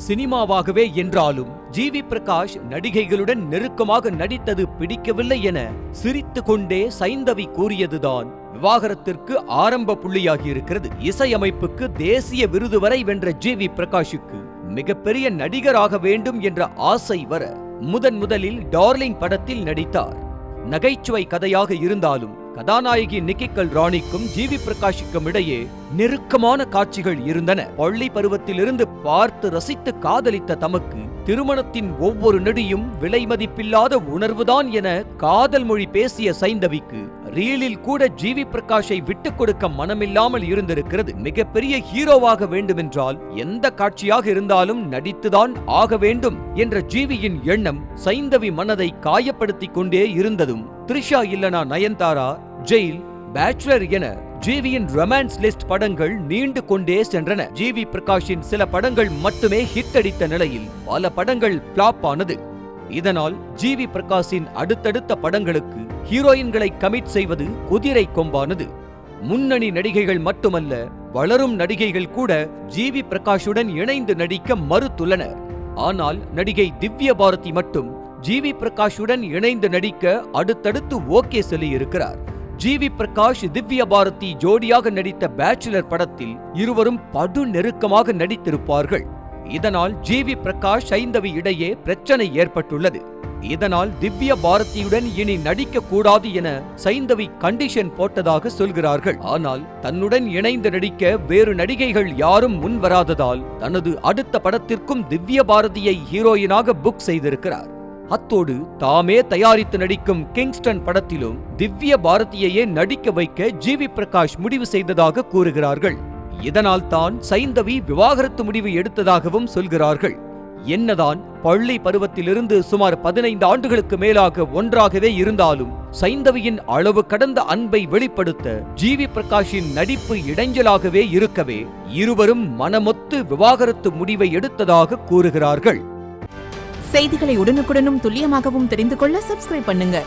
சினிமாவாகவே என்றாலும் ஜிவி பிரகாஷ் நடிகைகளுடன் நெருக்கமாக நடித்தது பிடிக்கவில்லை என சிரித்து கொண்டே சைந்தவி கூறியதுதான் விவாகரத்திற்கு ஆரம்ப புள்ளியாகி இருக்கிறது. இசையமைப்புக்கு தேசிய விருது வரை வென்ற ஜிவி பிரகாஷுக்கு மிகப்பெரிய நடிகராக வேண்டும் என்ற ஆசை வர முதலில் டார்லிங் படத்தில் நடித்தார். நகைச்சுவை கதையாக இருந்தாலும் கதாநாயகி நிக்கி கல்ராணிக்கும் ஜிவி பிரகாஷுக்கும் இடையே நெருக்கமான காட்சிகள் இருந்தன. பள்ளி பருவத்திலிருந்து பார்த்து ரசித்து காதலித்த தமக்கு திருமணத்தின் ஒவ்வொரு நொடியும் விலை மதிப்பில்லாத உணர்வுதான் என காதல் மொழி பேசிய சைந்தவிக்கு ரீலில் கூட ஜிவி பிரகாஷை விட்டுக் கொடுக்க மனமில்லாமல் இருந்திருக்கிறது. மிகப்பெரிய ஹீரோவாக வேண்டுமென்றால் எந்த காட்சியாக இருந்தாலும் நடித்துதான் ஆக வேண்டும் என்ற ஜிவியின் எண்ணம் சைந்தவி மனதை காயப்படுத்திக் கொண்டே இருந்ததும் த்ரிஷா இல்லனா நயன்தாரா, ஜெயில், பேச்சுலர் என ஜிவியின் ரொமான்ஸ் லிஸ்ட் படங்கள் நீண்டு கொண்டே சென்றன. ஜிவி பிரகாஷின் சில படங்கள் மட்டுமே ஹிட் அடித்த நிலையில் பல படங்கள் ஃபிளாப் ஆனது. இதனால் ஜிவி பிரகாஷின் அடுத்தடுத்த படங்களுக்கு ஹீரோயின்களை கமிட் செய்வது குதிரை கொம்பானது. முன்னணி நடிகைகள் மட்டுமல்ல, வளரும் நடிகைகள் கூட ஜிவி பிரகாஷுடன் இணைந்து நடிக்க மறுத்துள்ளனர். ஆனால் நடிகை திவ்ய பாரதி மட்டும் ஜிவி பிரகாஷுடன் இணைந்து நடிக்க அடுத்தடுத்து ஓகே சொல்லியிருக்கிறார். ஜிவி பிரகாஷ் திவ்ய பாரதி ஜோடியாக நடித்த பேச்சுலர் படத்தில் இருவரும் படு நெருக்கமாக நடித்திருப்பார்கள். இதனால் ஜிவி பிரகாஷ் சைந்தவி இடையே பிரச்சனை ஏற்பட்டுள்ளது. இதனால் திவ்ய பாரதியுடன் இனி நடிக்க கூடாது என சைந்தவி கண்டிஷன் போட்டதாக சொல்கிறார்கள். ஆனால் தன்னுடன் இணைந்து நடிக்க வேறு நடிகைகள் யாரும் முன்வராததால் தனது அடுத்த படத்திற்கும் திவ்ய பாரதியை ஹீரோயினாக புக் செய்திருக்கிறார். அத்தோடு தாமே தயாரித்து நடிக்கும் கிங்ஸ்டன் படத்திலும் திவ்ய பாரதியையே நடிக்க வைக்க ஜிவி பிரகாஷ் முடிவு செய்ததாக கூறுகிறார்கள். இதனால் தான் சைந்தவி விவாகரத்து முடிவு எடுத்ததாகவும் சொல்கிறார்கள். என்னதான் பள்ளி பருவத்திலிருந்து சுமார் 15 ஆண்டுகளுக்கு மேலாக ஒன்றாகவே இருந்தாலும் சைந்தவியின் அளவு கடந்த அன்பை வெளிப்படுத்த ஜிவி பிரகாஷின் நடிப்பு இடைஞ்சலாகவே இருக்கவே இருவரும் மனமொத்து விவாகரத்து முடிவை எடுத்ததாக கூறுகிறார்கள். செய்திகளை உடனுக்குடனும் துல்லியமாகவும் தெரிந்து கொள்ள சப்ஸ்கிரைப் பண்ணுங்க.